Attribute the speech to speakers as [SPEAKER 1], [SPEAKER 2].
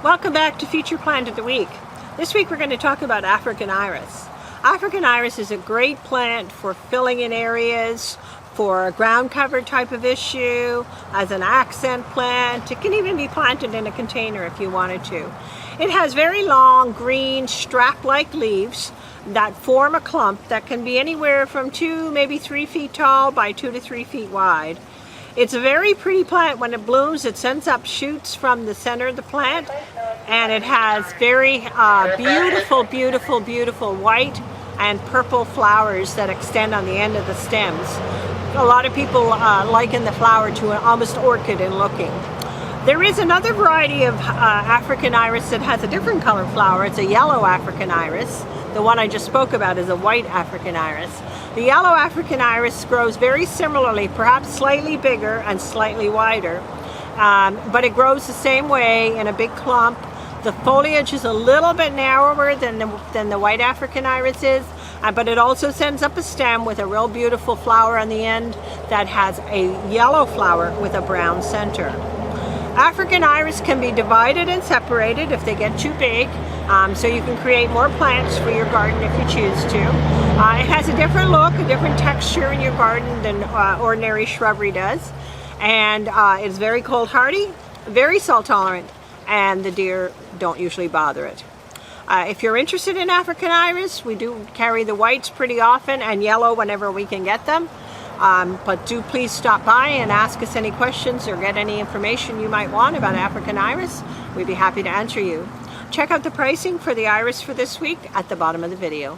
[SPEAKER 1] Welcome back to Feature Plant of the Week. This week we're going to talk about African iris. African iris is a great plant for filling in areas, for a ground cover type of issue, as an accent plant. It can even be planted in a container if you wanted to. It has very long green strap-like leaves that form a clump that can be anywhere from 2, maybe 3 feet tall by 2 to 3 feet wide. It's a very pretty plant. When it blooms, it sends up shoots from the center of the plant, and it has very beautiful white and purple flowers that extend on the end of the stems. A lot of people liken the flower to an almost orchid in looking. There is another variety of African iris that has a different color flower. It's a yellow African iris. The one I just spoke about is a white African iris. The yellow African iris grows very similarly, perhaps slightly bigger and slightly wider, but it grows the same way in a big clump. The foliage is a little bit narrower than the white African iris is, but it also sends up a stem with a real beautiful flower on the end that has a yellow flower with a brown center. African iris can be divided and separated if they get too big, so you can create more plants for your garden if you choose to. It has a different look, a different texture in your garden than ordinary shrubbery does, and it's very cold hardy, very salt tolerant, and the deer don't usually bother it. If you're interested in African iris, we do carry the whites pretty often and yellow whenever we can get them. But do please stop by and ask us any questions or get any information you might want about African iris. We'd be happy to answer you. Check out the pricing for the iris for this week at the bottom of the video.